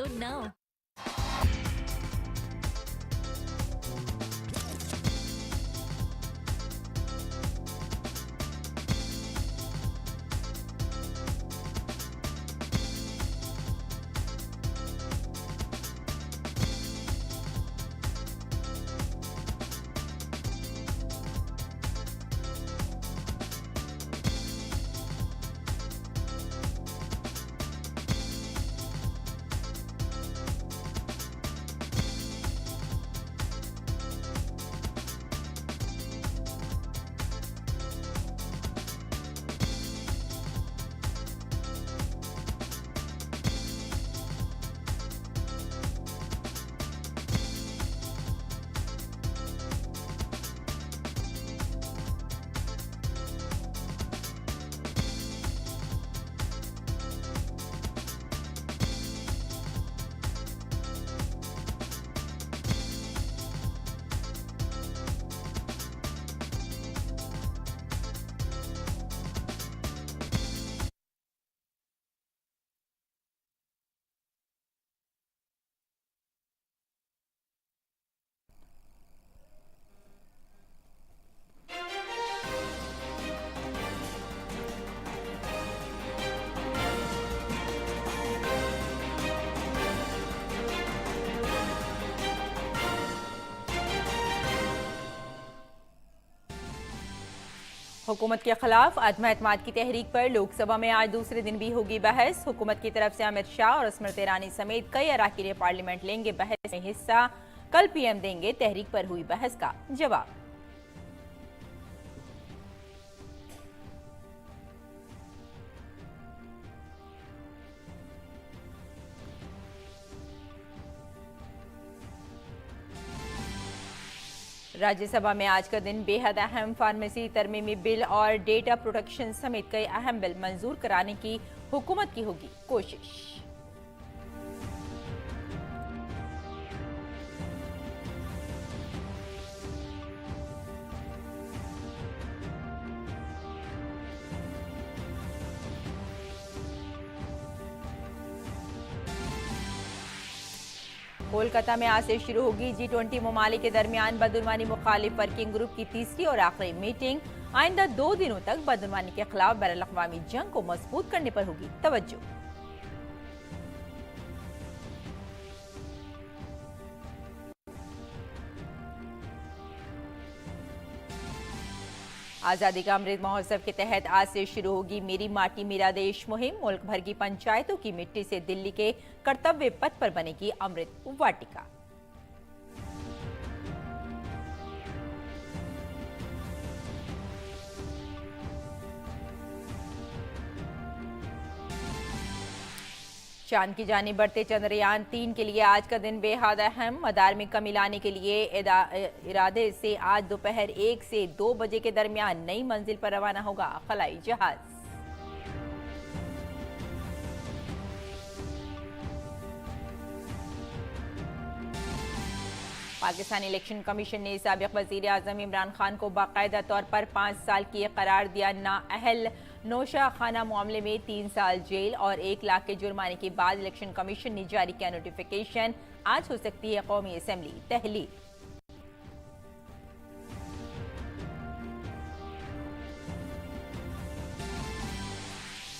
Download now. हुकूमत के खिलाफ अदम एतमाद की तहरीक पर लोकसभा में आज दूसरे दिन भी होगी बहस। हुकूमत की तरफ से अमित शाह और स्मृति ईरानी समेत कई अरकान पार्लियामेंट लेंगे बहस में हिस्सा। कल पीएम देंगे तहरीक पर हुई बहस का जवाब। राज्यसभा में आज का दिन बेहद अहम। फार्मेसी तरमीमी बिल और डेटा प्रोटेक्शन समेत कई अहम बिल मंजूर कराने की हुकूमत की होगी कोशिश। कोलकाता में आज से शुरू होगी G20 ममालिक के दरमियान बदउनवानी मुखालिफ वर्किंग ग्रुप की तीसरी और आखिरी मीटिंग। आइंदा 2 दिनों तक बदउनवानी के खिलाफ बैनुल-अक़वामी जंग को मजबूत करने पर होगी तवज्जो। आज़ादी का अमृत महोत्सव के तहत आज से शुरू होगी मेरी माटी मेरा देश मुहिम। मुल्क भर की पंचायतों की मिट्टी से दिल्ली के कर्तव्य पथ पर बनेगी अमृत वाटिका। चांद की जानिब बढ़ते चंद्रयान 3 के लिए आज का दिन बेहद अहम। मदार में कमी लाने के लिए इरादे से आज दोपहर 1 से 2 बजे के दरमियान नई मंजिल पर रवाना होगा खलाई जहाज। पाकिस्तानी इलेक्शन कमीशन ने साबिक वजीर आजम इमरान खान को बाकायदा तौर पर 5 साल की करार दिया। नाअहल नौशा खाना मामले में 3 साल जेल और 1 लाख के जुर्माने के बाद इलेक्शन कमीशन ने जारी किया नोटिफिकेशन। आज हो सकती है कौमी असेंबली तहलील।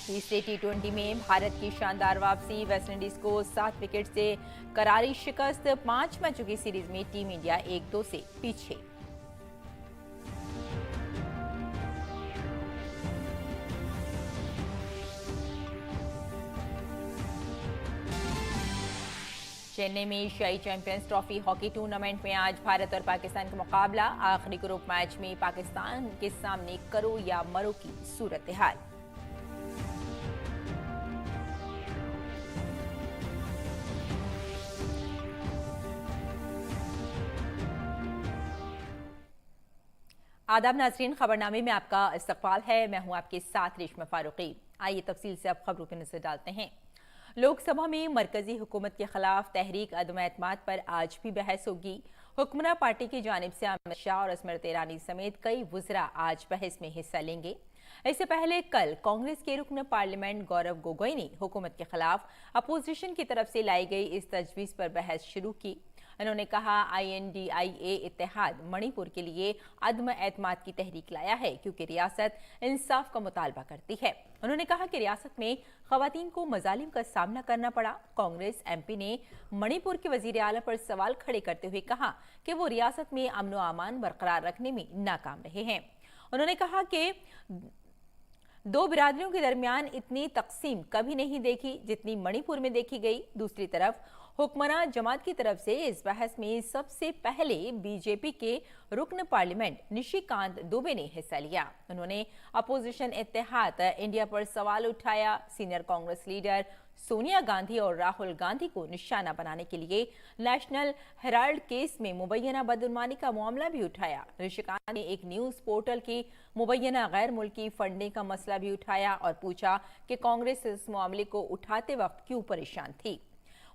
तीसरे T20 में भारत की शानदार वापसी। वेस्टइंडीज को 7 विकेट से करारी शिकस्त। 5 मैचों की सीरीज में टीम इंडिया 1-2 से पीछे। चेन्नई में एशियाई चैंपियंस ट्रॉफी हॉकी टूर्नामेंट में आज भारत और पाकिस्तान का मुकाबला। आखिरी ग्रुप मैच में पाकिस्तान के सामने करो या मरो की सूरत हाल। आदाब नाज़रीन, खबरनामे में आपका इस्तकबाल है। मैं हूं आपके साथ रेशमा फारूकी। आइए तफसील से अब खबरों पर नजर डालते हैं। लोकसभा में मरकजी हुकूमत के खिलाफ तहरीक अदम एतमाद पर आज भी बहस होगी। हुक्मरान पार्टी की जानिब से अमित शाह और स्मृति ईरानी समेत कई वज़रा आज बहस में हिस्सा लेंगे। इससे पहले कल कांग्रेस के रुकन पार्लियामेंट गौरव गोगोई ने हुकूमत के खिलाफ अपोजिशन की तरफ से लाई गई इस तजवीज पर बहस शुरू की। उन्होंने कहा INDIA इत्तेहाद मणिपुर के लिए अदम एतमाद की तहरीक लाया है क्योंकि रियासत इंसाफ का मुतालबा करती है। उन्होंने कहा कि रियासत में खवातीन को मजालिम का सामना करना पड़ा। कांग्रेस MP ने मणिपुर के वजीर आला पर सवाल खड़े करते हुए कहा कि वो रियासत में अमन व अमान बरकरार रखने में नाकाम रहे हैं। उन्होंने कहा कि दो बिरादरियों के दरमियान इतनी तकसीम कभी नहीं देखी जितनी मणिपुर में देखी गई। दूसरी तरफ हुक्मरान जमात की तरफ से इस बहस में सबसे पहले BJP के रुकन पार्लियामेंट निशिकांत दुबे ने हिस्सा लिया। उन्होंने अपोजिशन इत्तेहाद इंडिया पर सवाल उठाया। सीनियर कांग्रेस लीडर सोनिया गांधी और राहुल गांधी को निशाना बनाने के लिए नेशनल हेराल्ड केस में मुबैना बदउनवानी का मामला भी उठाया। निशिकांत ने एक न्यूज पोर्टल की मुबैना गैर मुल्की फंडिंग का मसला भी उठाया और पूछा कि कांग्रेस इस मामले को उठाते वक्त क्यों परेशान थी।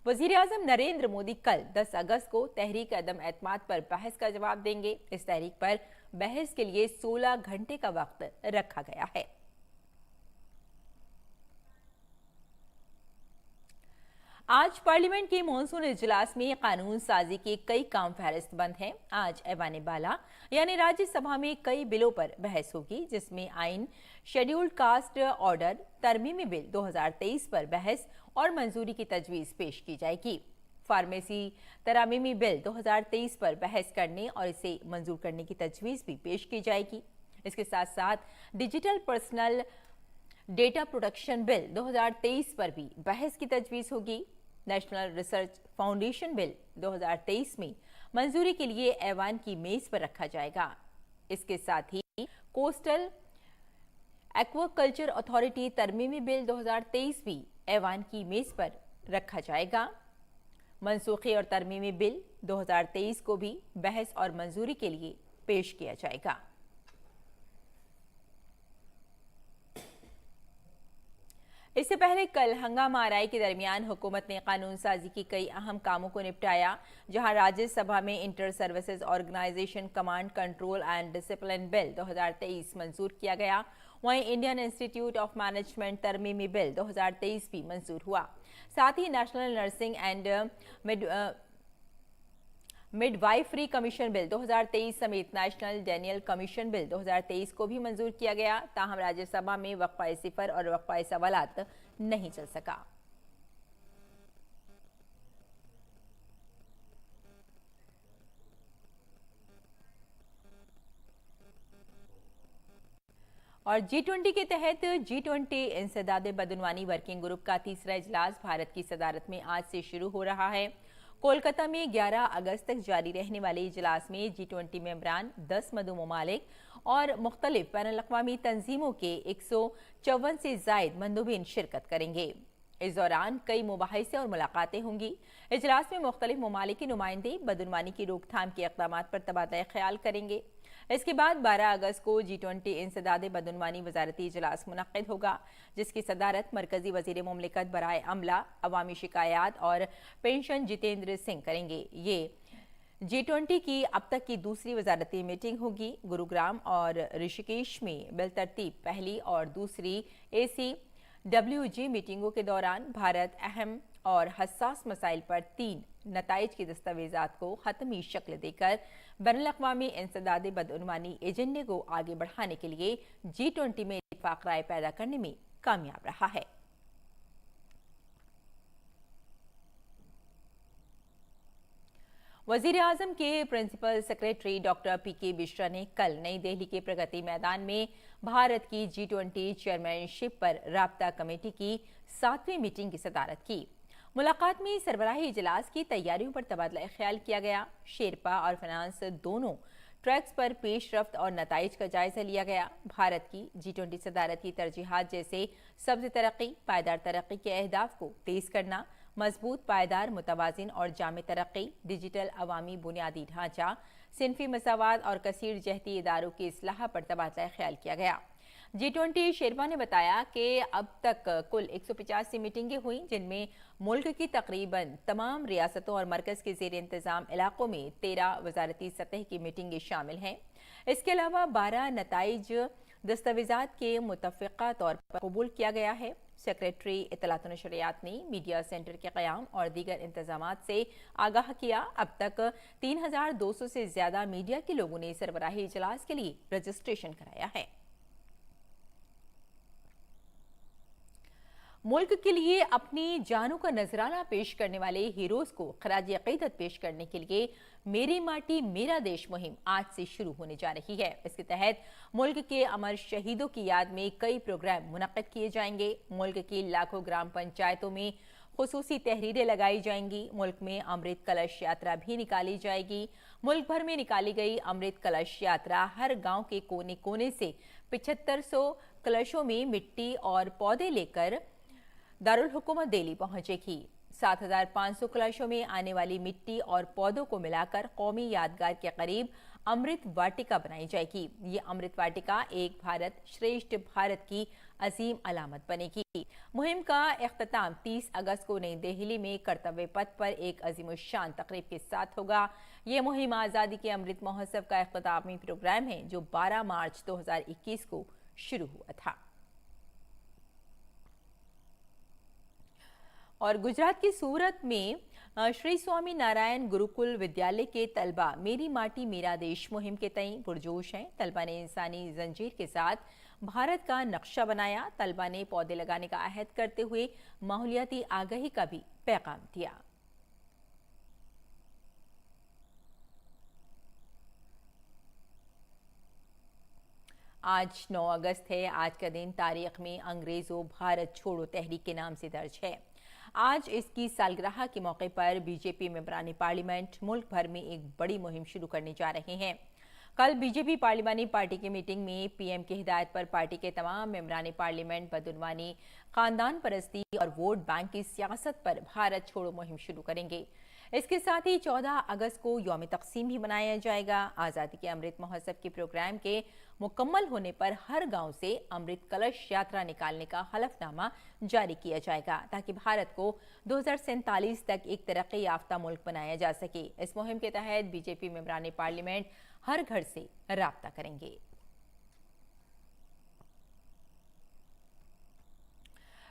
वजीर आजम नरेंद्र मोदी कल 10 अगस्त को तहरीक अदम एतमाद पर बहस का जवाब देंगे। इस तहरीक पर बहस के लिए 16 घंटे का वक्त रखा गया है। आज पार्लियामेंट के मॉनसून इजलास में कानून साजी के कई काम फहरिस्त बंद हैं। आज ऐवान बाला यानी राज्यसभा में कई बिलों पर बहस होगी, जिसमें आइन, शेड्यूल्ड कास्ट ऑर्डर, तरमीमी बिल 2023 पर बहस और मंजूरी की तजवीज पेश की जाएगी। फार्मेसी तरमीमी बिल 2023 पर बहस करने और इसे मंजूर करने की तजवीज भी पेश की जाएगी। इसके साथ साथ digital personal data protection bill 2023 पर भी बहस की तजवीज होगी। नेशनल रिसर्च फाउंडेशन बिल 2023 में मंजूरी के लिए ऐवान की मेज पर रखा जाएगा। इसके साथ ही कोस्टल एक्वाकल्चर अथॉरिटी तरमीमी बिल 2023 भी ऐवान की मेज पर रखा जाएगा। मनसूखी और तरमीमी बिल 2023 को भी बहस और मंजूरी के लिए पेश किया जाएगा। इससे पहले कल हंगामा आराई के दरमियान हुकूमत ने कानून साजी के कई अहम कामों को निपटाया, जहां राज्यसभा में inter services organisation command control and discipline bill 2023 मंजूर किया गया। वहीं इंडियन इंस्टीट्यूट ऑफ मैनेजमेंट तरमीमी बिल 2023 भी मंजूर हुआ। साथ ही national nursing and midwifery commission bill 2023 समेत नेशनल डेनियल कमीशन बिल 2023 को भी मंजूर किया गया। ताहम राज्यसभा में वक्फा सिफर और वक्फा सवालात नहीं चल सका। और G20 के तहत G20 इंसदाद बदउनवानी वर्किंग ग्रुप का तीसरा इजलास भारत की सदारत में आज से शुरू हो रहा है। कोलकाता में 11 अगस्त तक जारी रहने वाले इजलास में G20 मेंबरान 10 मदू ममालिक और मुख्तलिफ बैनुल-अक़वामी तंजीमों के 154 से जायद मंदूबीन शिरकत करेंगे। इस दौरान कई मुबाहिसे और मुलाकातें होंगी। इजलास में मुख्तलिफ ममालिक के नुमाइंदे बदउनवानी की रोकथाम के इक़दामात पर तबादला ख्याल करेंगे। इसके बाद 12 अगस्त को G20 इंसदाद बदउनवानी वजारती इजलास मुनक़्क़िद होगा, जिसकी सदारत मरकजी वज़ीर मुमलिकत बराए अमला, अवामी शिकायात और पेंशन जितेंद्र सिंह करेंगे। ये G20 की अब तक की दूसरी वजारती मीटिंग होगी। गुरुग्राम और ऋषिकेश में बिलतरतीब पहली और दूसरी ACWG मीटिंगों के दौरान भारत अहम और हसास मसाइल पर 3 नताइज की दस्तावेजात को हतमी शक्ल देकर बैनुल-अक़वामी इंसदाद बदउनवानी एजेंडे को आगे बढ़ाने के लिए G20 में इत्तेफाक राय पैदा करने में कामयाब रहा है। वजीर आजम के प्रिंसिपल सेक्रेटरी डॉक्टर PK बिश्रा ने कल नई दिल्ली के प्रगति मैदान में भारत की G20 चेयरमैनशिप पर राब्ता कमेटी की 7वीं मीटिंग की सदारत की। मुलाकात में सरबराही इजलास की तैयारियों पर तबादला ख्याल किया गया। शेरपा और फाइनेंस दोनों ट्रैक्स पर पेशरफ्त और नताइज का जायजा लिया गया। भारत की G20 सदारत की तरजीहात जैसे सब्ज तरक्की, पायदार तरक्की के अहदाफ को तेज करना, मजबूत, पायदार, मुतवाजिन और जामे तरक्की, डिजिटल अवामी बुनियादी ढांचा, सिनफी मसावात और कसीर जहती इदारों की इस्लाह पर तबादला ख्याल किया गया। G20 शेरपा ने बताया कि अब तक कुल 185 मीटिंगें हुई, जिनमें मुल्क की तकरीबन तमाम रियासतों और मरकज़ के ज़ेर इंतज़ाम इलाकों में 13 वजारती सतह की मीटिंगें शामिल हैं। इसके अलावा 12 नताइज दस्तावेजात के मुतफ़िक़ा तौर पर कबूल किया गया है। सेक्रेटरी इत्तलात व नशरियात ने मीडिया सेंटर के क़याम और दीगर इंतजामात से आगाह किया। अब तक 3200 से ज़्यादा मीडिया के लोगों ने सरबराही इजलास के लिए रजिस्ट्रेशन कराया है। मुल्क के लिए अपनी जानों का नजराना पेश करने वाले हीरोज को खराज अकीदत पेश करने के लिए मेरी माटी मेरा देश मुहिम आज से शुरू होने जा रही है। इसके तहत मुल्क के अमर शहीदों की याद में कई प्रोग्राम मुनक्किद किए जाएंगे। मुल्क की लाखों ग्राम पंचायतों में खुसूसी तहरीरें लगाई जाएंगी। मुल्क में अमृत कलश यात्रा भी निकाली जाएगी। मुल्क भर में निकाली गई अमृत कलश यात्रा हर गांव के कोने कोने से 7500 कलशों में मिट्टी और पौधे लेकर दारुल हुकूमत दिल्ली पहुंचेगी। 7500 कलशों में आने वाली मिट्टी और पौधों को मिलाकर कौमी यादगार के करीब अमृत वाटिका बनाई जाएगी। ये अमृत वाटिका एक भारत श्रेष्ठ भारत की अजीम अलामत बनेगी। मुहिम का इख्तिताम 30 अगस्त को नई दिल्ली में कर्तव्य पथ पर एक अजीमुश्शान तकरीब के साथ होगा। ये मुहिम आज़ादी के अमृत महोत्सव का इख्तितामी प्रोग्राम है जो 12 मार्च 2021 को शुरू हुआ था। और गुजरात की सूरत में श्री स्वामी नारायण गुरुकुल विद्यालय के तलबा मेरी माटी मेरा देश मुहिम के तई पुरजोश हैं। तलबा ने इंसानी जंजीर के साथ भारत का नक्शा बनाया। तलबा ने पौधे लगाने का अहद करते हुए माहौलियाती आगाही का भी पैगाम दिया। आज 9 अगस्त है। आज का दिन तारीख में अंग्रेजों भारत छोड़ो तहरीक के नाम से दर्ज है। आज इसकी सालगिरह के मौके पर बीजेपी मेंबरानी पार्लियामेंट मुल्क भर में एक बड़ी मुहिम शुरू करने जा रहे हैं। कल बीजेपी पार्लिमानी पार्टी की मीटिंग में पीएम की हिदायत पर पार्टी के तमाम मेंबरानी पार्लियामेंट बदउनवानी, खानदान परस्ती और वोट बैंक की सियासत पर भारत छोड़ो मुहिम शुरू करेंगे। इसके साथ ही 14 अगस्त को यौम तक़सीम भी मनाया जाएगा। आज़ादी के अमृत महोत्सव के प्रोग्राम के मुकम्मल होने पर हर गांव से अमृत कलश यात्रा निकालने का हलफनामा जारी किया जाएगा ताकि भारत को 2047 तक एक तरक्की याफ्ता मुल्क बनाया जा सके। इस मुहिम के तहत बीजेपी मेंबरान पार्लियामेंट हर घर से राब्ता करेंगे।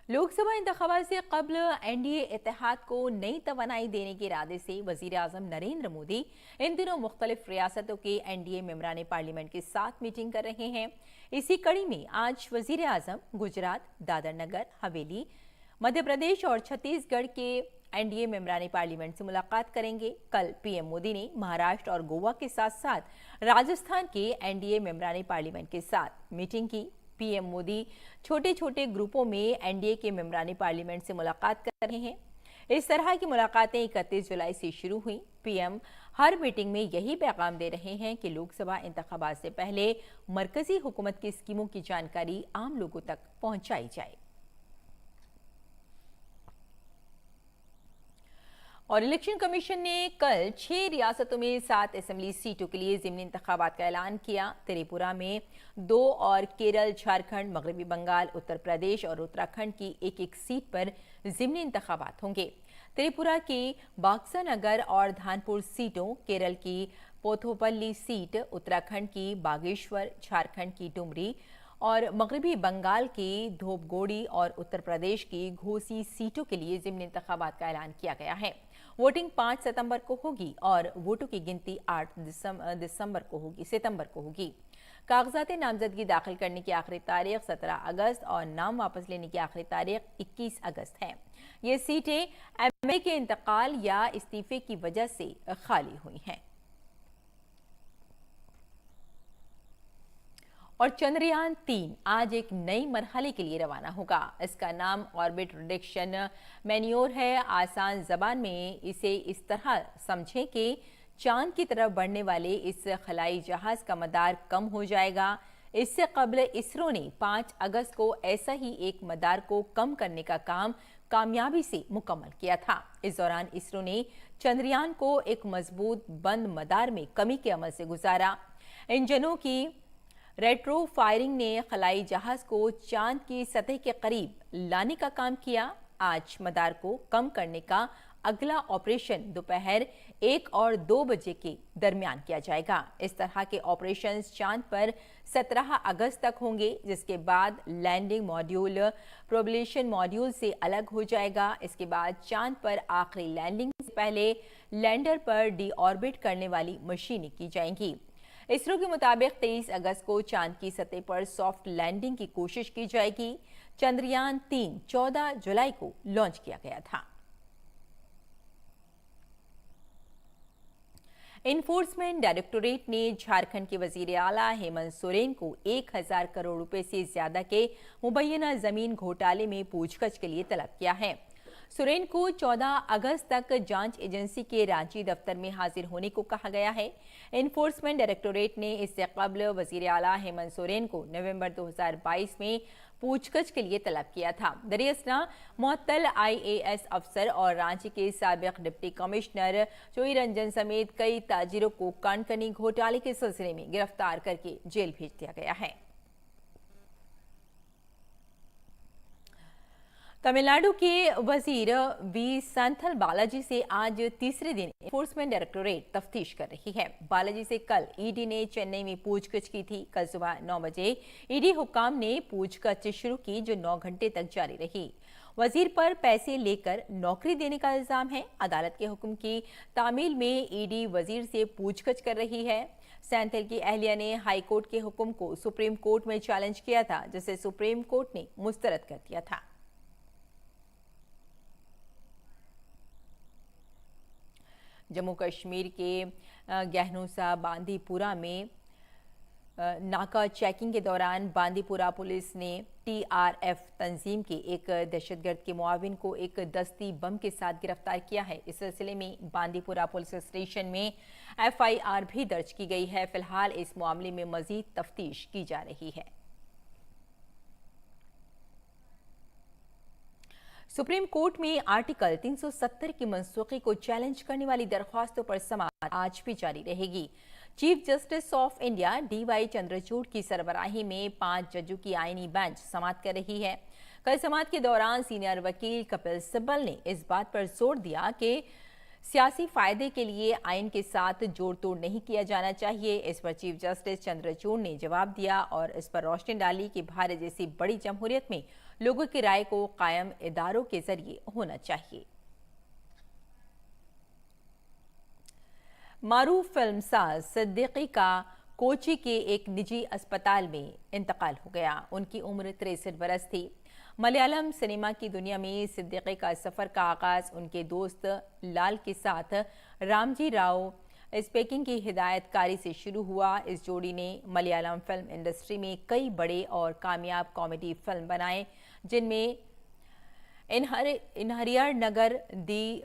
लोकसभा इंतखाबात से कबल एनडीए इत्तेहाद को नई तवानाई देने के इरादे से वजीर आजम नरेंद्र मोदी इन दिनों मुख्तलिफ रियासतों के एनडीए मेंबरान पार्लियामेंट के साथ मीटिंग कर रहे हैं। इसी कड़ी में आज वजीर आजम गुजरात, दादर नगर हवेली, मध्य प्रदेश और छत्तीसगढ़ के एनडीए मेंबरान पार्लियामेंट से मुलाकात करेंगे। कल पीएम मोदी ने महाराष्ट्र और गोवा के साथ साथ राजस्थान के एनडीए मेंबरान पार्लियामेंट के साथ मीटिंग की। पीएम मोदी छोटे छोटे ग्रुपों में एनडीए के मेंबरान पार्लियामेंट से मुलाकात कर रहे हैं। इस तरह की मुलाकातें 31 जुलाई से शुरू हुई। पीएम हर मीटिंग में यही पैगाम दे रहे हैं कि लोकसभा इंतखाबात से पहले मरकजी हुकूमत की स्कीमों की जानकारी आम लोगों तक पहुंचाई जाए। और इलेक्शन कमीशन ने कल 6 रियासतों में 7 असेंबली सीटों के लिए ज़िमनी इंतखाबात का ऐलान किया। त्रिपुरा में 2 और केरल, झारखंड, मगरबी बंगाल, उत्तर प्रदेश और उत्तराखंड की एक सीट पर ज़िमनी इंतखाबात होंगे। त्रिपुरा की बाक्सानगर और धानपुर सीटों, केरल की पोथोपल्ली सीट, उत्तराखंड की बागेश्वर, झारखंड की डुमरी और मगरबी बंगाल की धोबगोड़ी और उत्तर प्रदेश की घोसी सीटों के लिए ज़िमनी इंतखाबात का ऐलान किया गया है। वोटिंग 5 सितंबर को होगी और वोटों की गिनती 8 सितंबर को होगी। कागजात नामजदगी दाखिल करने की आखिरी तारीख 17 अगस्त और नाम वापस लेने की आखिरी तारीख 21 अगस्त है। ये सीटें एमएलए के इंतकाल या इस्तीफे की वजह से खाली हुई हैं। और चंद्रयान 3 आज एक नई मरहले के लिए रवाना होगा। इसका नाम ऑर्बिट रिडक्शन मैन्योर है। आसान जबान में इसे इस तरह समझें कि चांद की तरफ बढ़ने वाले इस खलाई जहाज का मदार कम हो जाएगा। इससे कबल इसरो ने 5 अगस्त को ऐसा ही एक मदार को कम करने का काम कामयाबी से मुकम्मल किया था। इस दौरान इसरो ने चंद्रयान को एक मजबूत बंद मदार में कमी के अमल से गुजारा। इंजनों की रेट्रो फायरिंग ने खलाई जहाज को चांद की सतह के करीब लाने का काम किया। आज मदार को कम करने का अगला ऑपरेशन दोपहर 1 और 2 बजे के दरमियान किया जाएगा। इस तरह के ऑपरेशंस चांद पर 17 अगस्त तक होंगे, जिसके बाद लैंडिंग मॉड्यूल प्रोबलेशन मॉड्यूल से अलग हो जाएगा। इसके बाद चांद पर आखिरी लैंडिंग से पहले लैंडर पर डीऑर्बिट करने वाली मशीनें की जाएंगी। इसरो के मुताबिक 23 अगस्त को चांद की सतह पर सॉफ्ट लैंडिंग की कोशिश की जाएगी। चंद्रयान 3 14 जुलाई को लॉन्च किया गया था। इन्फोर्समेंट डायरेक्टोरेट ने झारखंड के वजीर आला हेमंत सोरेन को 1000 करोड़ रुपए से ज्यादा के मुबैना जमीन घोटाले में पूछताछ के लिए तलब किया है। सोरेन को 14 अगस्त तक जांच एजेंसी के रांची दफ्तर में हाजिर होने को कहा गया है। इन्फोर्समेंट डायरेक्टोरेट ने इससे कबल वजीर आला हेमंत सोरेन को नवंबर 2022 में पूछताछ के लिए तलब किया था। दरियासना मुअत्तल IAS अफसर और रांची के साबिक डिप्टी कमिश्नर चोई रंजन समेत कई ताजिरों को कनकनी घोटाले के सिलसिले में गिरफ्तार करके जेल भेज दिया गया है। तमिलनाडु के वजीर वी संथल बालाजी से आज तीसरे दिन एनफोर्समेंट डायरेक्टोरेट तफ्तीश कर रही है। बालाजी से कल ईडी ने चेन्नई में पूछताछ की थी। कल सुबह 9 बजे ईडी हुक्काम ने पूछताछ शुरू की, जो 9 घंटे तक जारी रही। वजीर पर पैसे लेकर नौकरी देने का इल्जाम है। अदालत के हुक्म की तामील में ईडी वजीर से पूछताछ कर रही है। सैंथल की अहलिया ने हाईकोर्ट के हुक्म को सुप्रीम कोर्ट में चैलेंज किया था, जिसे सुप्रीम कोर्ट ने मुस्तरद कर दिया था। जम्मू कश्मीर के गहनूसा बांदीपुरा में नाका चेकिंग के दौरान बांदीपुरा पुलिस ने TRF तंजीम के एक दहशतगर्द के मुआविन को एक दस्ती बम के साथ गिरफ्तार किया है। इस सिलसिले में बांदीपुरा पुलिस स्टेशन में FIR भी दर्ज की गई है। फिलहाल इस मामले में मजीद तफ्तीश की जा रही है। सुप्रीम कोर्ट में आर्टिकल 370 की मनसूखी को चैलेंज करने वाली दरख्वास्तों पर समाअत आज भी जारी रहेगी। Chief justice of India DY Chandrachud की सरबराही में 5 जजों की आईनी बेंच समाअत कर रही है। कल समाअत के दौरान सीनियर वकील कपिल सिब्बल ने इस बात पर जोर दिया कि सियासी फायदे के लिए आइन के साथ जोड़ तोड़ नहीं किया जाना चाहिए। इस पर चीफ जस्टिस चंद्रचूड़ ने जवाब दिया और इस पर रोशनी डाली कि भारत जैसी बड़ी जमहूरियत में लोगों की राय को कायम इदारों के जरिए होना चाहिए। मारूफ फिल्मसाज सिद्दीकी का कोची के एक निजी अस्पताल में इंतकाल हो गया। उनकी उम्र 63 बरस थी। मलयालम सिनेमा की दुनिया में सिद्दीकी का सफर का आगाज उनके दोस्त लाल के साथ रामजी राव स्पीकिंग की हिदायतकारी से शुरू हुआ। इस जोड़ी ने मलयालम फिल्म इंडस्ट्री में कई बड़े और कामयाब कॉमेडी फिल्म बनाए, जिनमें इनहरियर नगर, दी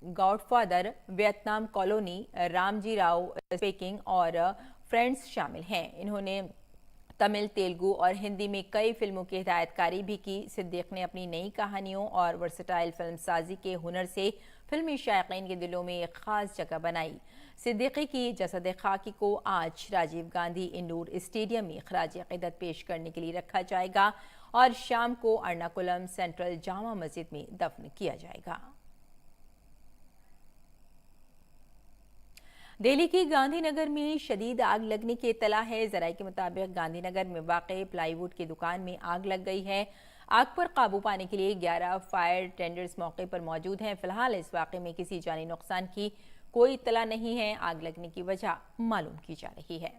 godfather, Vietnam colony, Ramji Rao speaking और फ्रेंड्स शामिल हैं। इन्होंने तमिल, तेलुगु और हिंदी में कई फिल्मों की हिदायतकारी भी की। सिद्दीक ने अपनी नई कहानियों और वर्सटाइल फिल्मसाजी के हुनर से फिल्मी शायकीन के दिलों में एक खास जगह बनाई। सिद्दीकी की जसद खाकी को आज राजीव गांधी इंडोर स्टेडियम में खराज अकीदत पेश करने के लिए रखा जाएगा और शाम को एर्नाकुलम सेंट्रल जामा मस्जिद में दफन किया जाएगा। दिल्ली की गांधीनगर में शदीद आग लगने की इत्तला है। जराये के मुताबिक गांधीनगर में वाक़ई प्लाईवुड की दुकान में आग लग गई है। आग पर काबू पाने के लिए 11 फायर टेंडर्स मौके पर मौजूद हैं। फिलहाल इस वाक़े में किसी जानी नुकसान की कोई इत्तला नहीं है। आग लगने की वजह मालूम की जा रही है।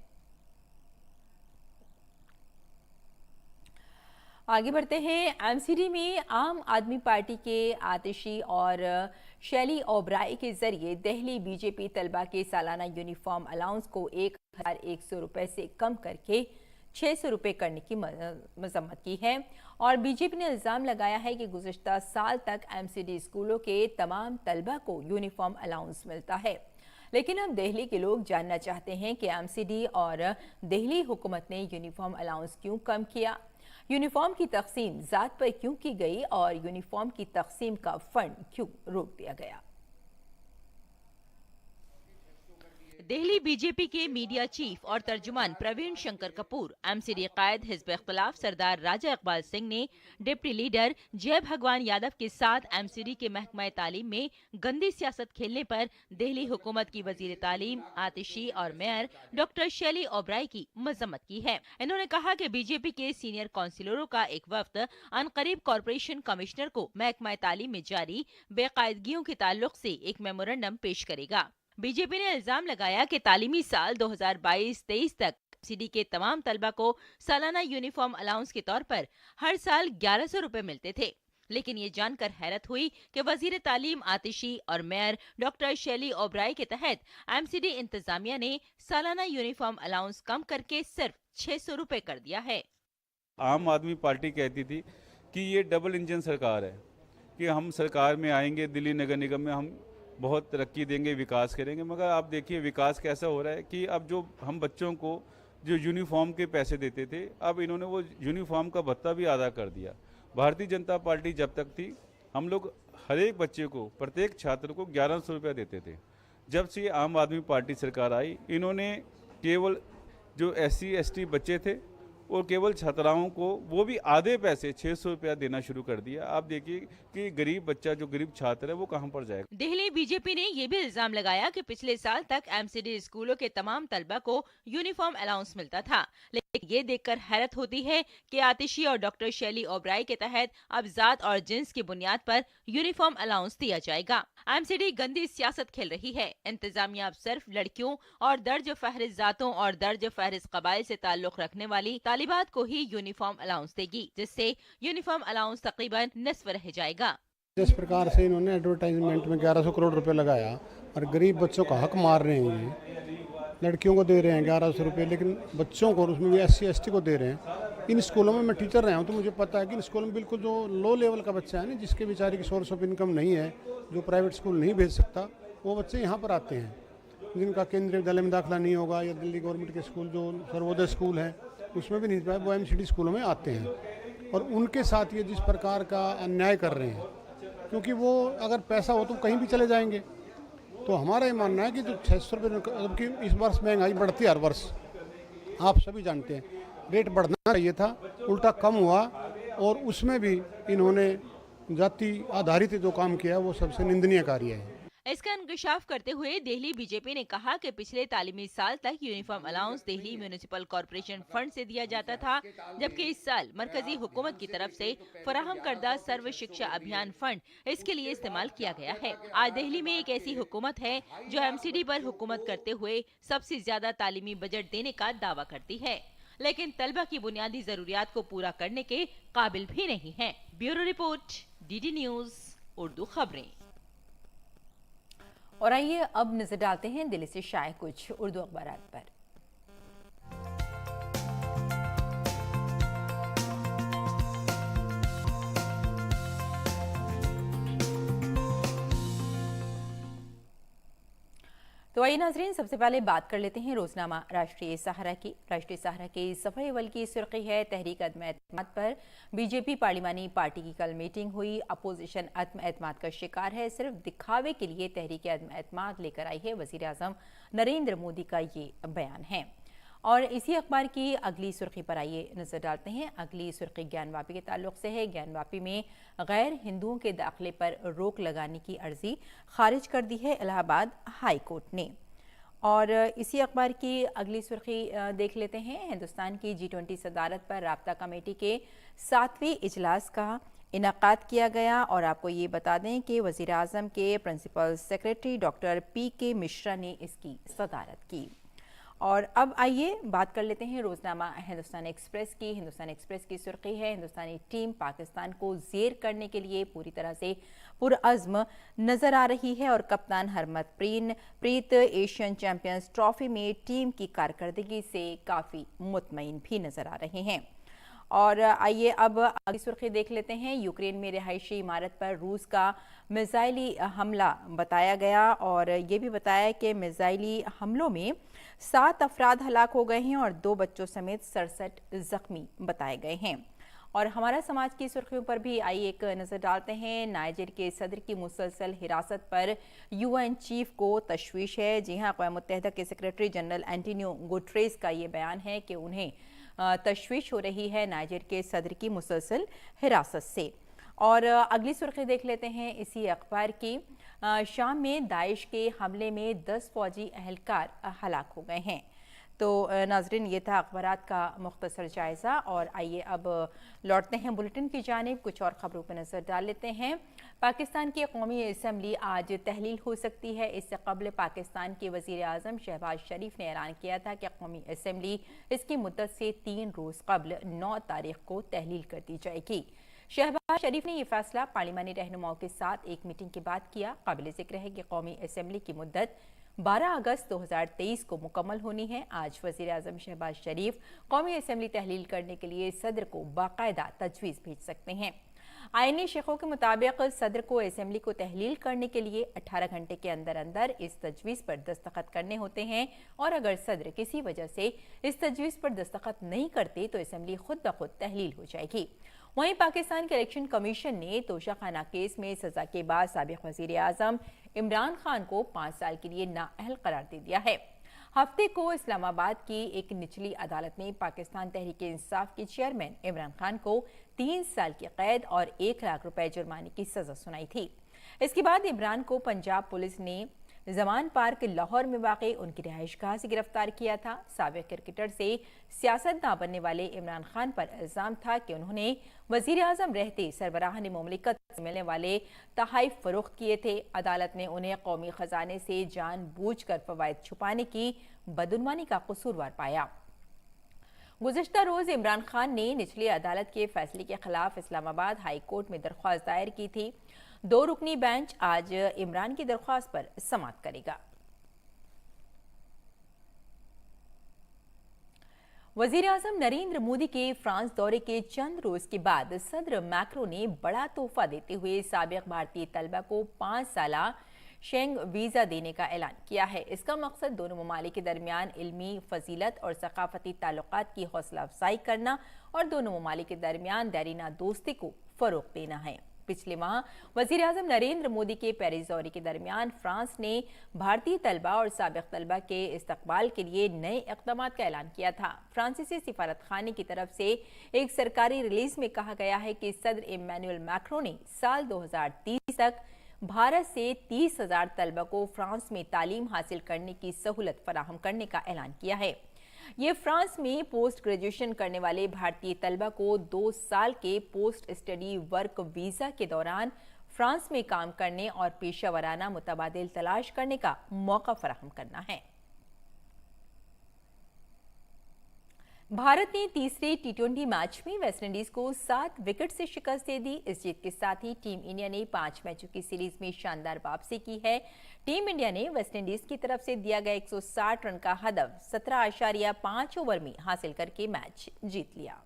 आगे बढ़ते हैं। MCD में आम आदमी पार्टी के आतिशी और शैली ओबराई के जरिए दिल्ली बीजेपी तलबा के सालाना यूनिफॉर्म अलाउंस को 1100 रुपए से कम करके 600 रुपए करने की मजम्मत की है और बीजेपी ने इल्जाम लगाया है कि गुज़िश्ता साल तक MCD स्कूलों के तमाम तलबा को यूनिफॉर्म अलाउंस मिलता है। लेकिन अब दिल्ली के लोग जानना चाहते हैं कि MCD और दिल्ली हुकूमत ने यूनिफॉर्म अलाउंस क्यों कम किया, यूनिफॉर्म की तकसीम जात पर क्यों की गई और यूनिफॉर्म की तकसीम का फंड क्यों रोक दिया गया। दिल्ली बीजेपी के मीडिया चीफ और तर्जुमान प्रवीण शंकर कपूर, एमसीडी कायद हिज़्ब इख्तिलाफ सरदार राजा इकबाल सिंह ने डिप्टी लीडर जय भगवान यादव के साथ एमसीडी के महकमा तालीम में गंदी सियासत खेलने पर दिल्ली हुकूमत की वजीर तालीम आतिशी और मेयर डॉक्टर शैली ओबराई की मजम्मत की है। इन्होंने कहा कि बीजेपी के सीनियर काउंसिलरों का एक वफ्द अनकरीब कॉरपोरेशन कमिश्नर को महकमा तालीम में जारी बेकायदगियों के ताल्लुक से एक मेमोरेंडम पेश करेगा। बीजेपी ने इल्जाम लगाया कि तालीमी साल 2022-23 तक एमसीडी के तमाम तलबा को सालाना यूनिफॉर्म अलाउंस के तौर पर हर साल 1100 रुपए मिलते थे। लेकिन ये जानकर हैरत हुई कि वजीर तालीम आतिशी और मेयर डॉक्टर शैली ओबराई के तहत एमसीडी इंतजामिया ने सालाना यूनिफॉर्म अलाउंस कम करके सिर्फ 600 रुपए कर दिया है। आम आदमी पार्टी कहती थी कि ये डबल इंजन सरकार है, कि हम सरकार में आएंगे, दिल्ली नगर निगम में हम बहुत तरक्की देंगे, विकास करेंगे। मगर आप देखिए विकास कैसा हो रहा है कि अब जो हम बच्चों को जो यूनिफॉर्म के पैसे देते थे, अब इन्होंने वो यूनिफॉर्म का भत्ता भी आधा कर दिया। भारतीय जनता पार्टी जब तक थी, हम लोग हर एक बच्चे को, प्रत्येक छात्र को 1100 रुपया देते थे। जब से आम आदमी पार्टी सरकार आई, इन्होंने केवल जो SC ST बच्चे थे और केवल छात्राओं को वो भी आधे पैसे 600 रुपया देना शुरू कर दिया। आप देखिए कि गरीब बच्चा, जो गरीब छात्र है, वो कहां पर जाएगा। दिल्ली बीजेपी ने ये भी इल्जाम लगाया कि पिछले साल तक एमसीडी स्कूलों के तमाम तलबा को यूनिफॉर्म अलाउंस मिलता था, लेकिन ये देखकर हैरत होती है कि आतिशी और डॉक्टर शैली ओबराई के तहत अब जात और जिन्स की बुनियाद पर यूनिफॉर्म अलाउंस दिया जाएगा। एमसीडी गंदी सियासत खेल रही है। इंतजामिया अब सिर्फ लड़कियों और दर्ज फहरिस्त जातों और दर्ज फहरिस्त कबाइल से ताल्लुक रखने वाली तालिबात को ही यूनिफॉर्म अलाउंस देगी, जिससे यूनिफॉर्म अलाउंस तकरीबन निस्फ रह जाएगा। जिस प्रकार से इन्होंने एडवर्टाइजमेंट में 1100 करोड़ रुपए लगाया और गरीब बच्चों का हक मार रहे हैं, ये लड़कियों को दे रहे हैं 1100 रुपये, लेकिन बच्चों को, उसमें भी SC ST को दे रहे हैं। इन स्कूलों में मैं टीचर रहा हूँ तो मुझे पता है कि इन स्कूलों में बिल्कुल जो लो लेवल का बच्चा है ना, जिसके बेचारे की सोर्स ऑफ इनकम नहीं है, जो प्राइवेट स्कूल नहीं भेज सकता, वो बच्चे यहाँ पर आते हैं। जिनका केंद्रीय विद्यालय में दाखिला नहीं होगा या दिल्ली गवर्नमेंट के स्कूल जो सर्वोदय स्कूल है उसमें भी नहीं पाए, वो एमसीडी स्कूलों में आते हैं। और उनके साथ ये जिस प्रकार का अन्याय कर रहे हैं, क्योंकि वो अगर पैसा हो तो कहीं भी चले जाएंगे। तो हमारा ये मानना है कि जो 600 रुपये, जबकि इस वर्ष महंगाई बढ़ती है हर वर्ष, आप सभी जानते हैं, रेट बढ़ना चाहिए था, उल्टा कम हुआ। और उसमें भी इन्होंने जाति आधारित जो काम किया है वो सबसे निंदनीय कार्य है। इसका इंकशाफ करते हुए दिल्ली बीजेपी ने कहा कि पिछले तालीमी साल तक uniform allowance Delhi municipal corporation fund से दिया जाता था, जबकि इस साल मरकजी हुकूमत की तरफ से फराहम करदा सर्व शिक्षा अभियान फंड इसके लिए इस्तेमाल किया गया है। आज दिल्ली में एक ऐसी हुकूमत है जो एमसीडी पर हुकूमत करते हुए सबसे ज्यादा तालीमी बजट देने का दावा करती है, लेकिन तलबा की बुनियादी जरूरियात को पूरा करने के काबिल भी नहीं है। Bureau report, DD news Urdu खबरें। और आइए अब नजर डालते हैं दिल्ली से शाये कुछ उर्दू अखबारात पर। तो आइए नाजरीन, सबसे पहले बात कर लेते हैं रोजनामा राष्ट्रीय सहारा की। राष्ट्रीय सहारा के सफ़े अव्वल की सुर्खी है, तहरीक अदम एतमाद पर बीजेपी पार्लिमानी पार्टी की कल मीटिंग हुई। अपोजिशन अदम एतमाद का शिकार है, सिर्फ दिखावे के लिए तहरीक अदम एतमाद लेकर आई है, वज़ीर आज़म नरेंद्र मोदी का ये बयान है। और इसी अखबार की अगली सुर्खी पर आइए नजर डालते हैं। अगली सुर्खी ज्ञानवापी के ताल्लुक से है। ज्ञानवापी में गैर हिंदुओं के दाखिले पर रोक लगाने की अर्जी खारिज कर दी है इलाहाबाद हाई कोर्ट ने। और इसी अखबार की अगली सुर्खी देख लेते हैं। हिंदुस्तान की G20 सदारत पर राब्ता कमेटी के 7वें इजलास का इनकाद किया गया। और आपको ये बता दें कि वज़ीर आज़म के principal secretary doctor PK Mishra ने इसकी सदारत की। और अब आइए बात कर लेते हैं रोजनामा हिंदुस्तान एक्सप्रेस की। हिंदुस्तान एक्सप्रेस की सुर्खी है, हिंदुस्तानी टीम पाकिस्तान को ज़ेर करने के लिए पूरी तरह से पुरअज़्म नजर आ रही है। और कप्तान हरमनप्रीत एशियन चैंपियंस ट्रॉफी में टीम की कारकर्दगी से काफ़ी मुतमईन भी नजर आ रहे हैं। और आइए अब अगली सुर्खी देख लेते हैं। यूक्रेन में रिहायशी इमारत पर रूस का मिसाइली हमला बताया गया। और ये भी बताया कि मिसाइली हमलों में 7 अफराद हलाक हो गए हैं और 2 बच्चों समेत 67 जख्मी बताए गए हैं। और हमारा समाज की सुर्खियों पर भी आइए एक नजर डालते हैं। नाइजर के सदर की मुसलसल हिरासत पर यूएन चीफ को तशवीश है। जी हां, अक़वाम मुत्तहिदा के सेक्रेटरी जनरल एंटोनियो गुटरेस का ये बयान है कि उन्हें तशवीश हो रही है नाइजर के सदर की मुसलसल हिरासत से। और अगली सुर्खी देख लेते हैं इसी अखबार की। शाम में दाइश के हमले में 10 फौजी अहलकार हलाक हो गए हैं। तो नाजरीन, ये था अखबारात का मुख्तसर जायज़ा और आइए अब लौटते हैं बुलेटिन की जानिब। कुछ और खबरों पर नज़र डाल लेते हैं। पाकिस्तान की कौमी असम्बली आज तहलील हो सकती है। इससे कबल पाकिस्तान के वज़ीर आज़म शहबाज शरीफ ने ऐलान किया था कि कौमी असम्बली इसकी मुद्दत से 3 रोज़ कबल 9 तारीख को तहलील कर दी जाएगी। शहबाज शरीफ ने यह फैसला पार्लिमानी रहनुमाओं के साथ एक मीटिंग के बाद किया। काबिल जिक्र है कि कौमी असम्बली की मुद्दत 12 अगस्त 2023 को मुकम्मल होनी है। आज वज़ीर आज़म शहबाज शरीफ कौमी असम्बली तहलील करने के लिए सदर को बाकायदा तजवीज़ भेज सकते हैं। आईनी शेखों के मुताबिक सदर को असम्बली को तहलील करने के लिए 18 घंटे के अंदर अंदर इस तजवीज़ पर दस्तखत करने होते हैं और अगर सदर किसी वजह से इस तजवीज़ पर दस्तखत नहीं करते तो असम्बली खुद ब खुद तहलील हो जाएगी। वहीं पाकिस्तान के इलेक्शन कमीशन ने तोशाखाना केस में सजा के बाद साबिक वज़ीर आज़म इमरान खान को 5 साल के लिए नाअहल करार दे दिया है। हफ्ते को इस्लामाबाद की एक निचली अदालत ने पाकिस्तान तहरीक इंसाफ के चेयरमैन इमरान खान को 3 साल की कैद और 1 लाख रुपए जुर्माने की सजा सुनाई थी। इसके बाद इमरान को पंजाब पुलिस ने जमान पार्क लाहौर में वाक़ई उनकी रिहाइशगाह से गिरफ्तार किया था। साबिक क्रिकेटर से सियासतदान बनने वाले इमरान खान पर इल्ज़ाम था कि उन्होंने वज़ीर आज़म रहते सरबराहान मुमलिकत से मिलने वाले तोहफ़े फ़रोख्त किए थे। अदालत ने उन्हें कौमी ख़जाने से जानबूझकर फ़वाइद छुपाने की बदउनवानी का कसूरवार पाया। गुज़िश्ता रोज़ इमरान खान ने निचली अदालत के फैसले के खिलाफ इस्लामाबाद हाई कोर्ट में दरख्वास्त दायर की थी। 2 रुकनी बेंच आज इमरान की दरख्वास्त पर समाअत करेगा। वज़ीर आज़म नरेंद्र मोदी के फ्रांस दौरे के चंद रोज के बाद सदर मैक्रो ने बड़ा तोहफा देते हुए साबिक भारतीय तलबा को 5 साला शेंग वीज़ा देने का ऐलान किया है। इसका मकसद दोनों ममालिक के दरमियान इल्मी फजीलत और सकाफती ताल्लुकात की हौसला अफजाई करना और दोनों ममालिक के दरमियान देरीना दोस्ती को फ़रोग़ देना है। पिछले माह वज़ीर आज़म नरेंद्र मोदी के पेरिस दौरे के दरमियान फ्रांस ने भारतीय तलबा और साबिक तलबा के इस्तकबाल के लिए नए इक़दामात का ऐलान किया था। फ्रांसीसी सिफारत खाने की तरफ से एक सरकारी रिलीज में कहा गया है कि सदर इमैनुअल मैक्रो ने साल 2030 तक भारत से 30,000 तलबा को फ्रांस में तालीम हासिल करने की सहूलत फराहम करने का ऐलान किया है। ये फ्रांस में पोस्ट ग्रेजुएशन करने वाले भारतीय तलबा को 2 साल के पोस्ट स्टडी वर्क वीज़ा के दौरान फ्रांस में काम करने और पेशा वराना मुतबादिल तलाश करने का मौका फराहम करना है। भारत ने तीसरे टी20 मैच में वेस्टइंडीज को 7 विकेट से शिकस्त दे दी। इस जीत के साथ ही टीम इंडिया ने 5 मैचों की सीरीज में शानदार वापसी की है। टीम इंडिया ने वेस्टइंडीज की तरफ से दिया गया 160 रन का हदफ 17.5 ओवर में हासिल करके मैच जीत लिया।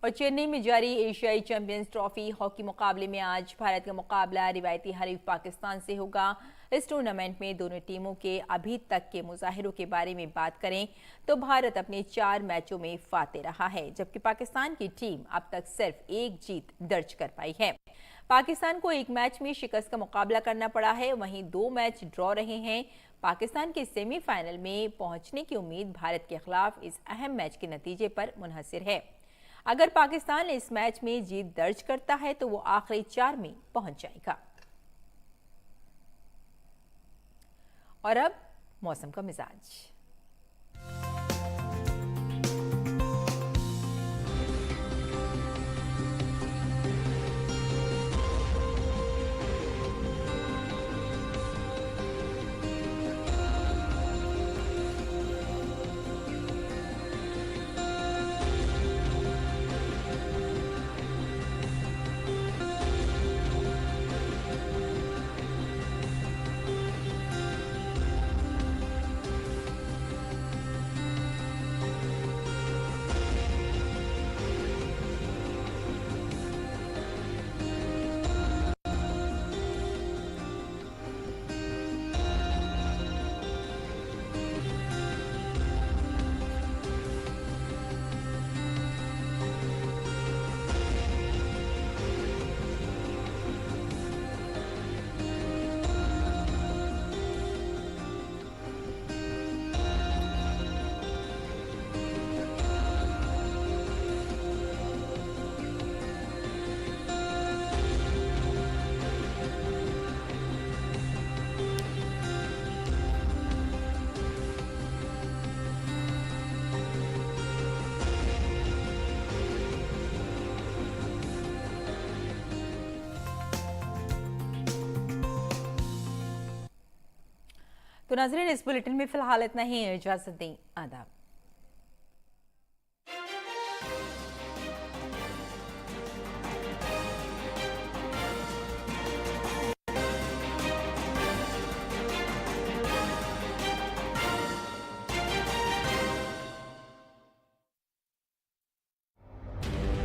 और चेन्नई में जारी एशियाई चैंपियंस ट्रॉफी हॉकी मुकाबले में आज भारत का मुकाबला रिवायती हरीफ पाकिस्तान से होगा। इस टूर्नामेंट में दोनों टीमों के अभी तक के मुजाहिरों के बारे में बात करें तो भारत अपने 4 मैचों में फाते रहा है, जबकि पाकिस्तान की टीम अब तक सिर्फ 1 जीत दर्ज कर पाई है। पाकिस्तान को 1 मैच में शिकस्त का मुकाबला करना पड़ा है, वहीं 2 मैच ड्रॉ रहे हैं। पाकिस्तान के सेमीफाइनल में पहुंचने की उम्मीद भारत के खिलाफ इस अहम मैच के नतीजे पर मुनहसर है। अगर पाकिस्तान इस मैच में जीत दर्ज करता है तो वो आखिरी 4 में पहुंच जाएगा। और अब मौसम का मिजाज। तो नाज़रीन, इस बुलेटिन में फिलहाल इतना ही। इजाज़त दें, आदाब।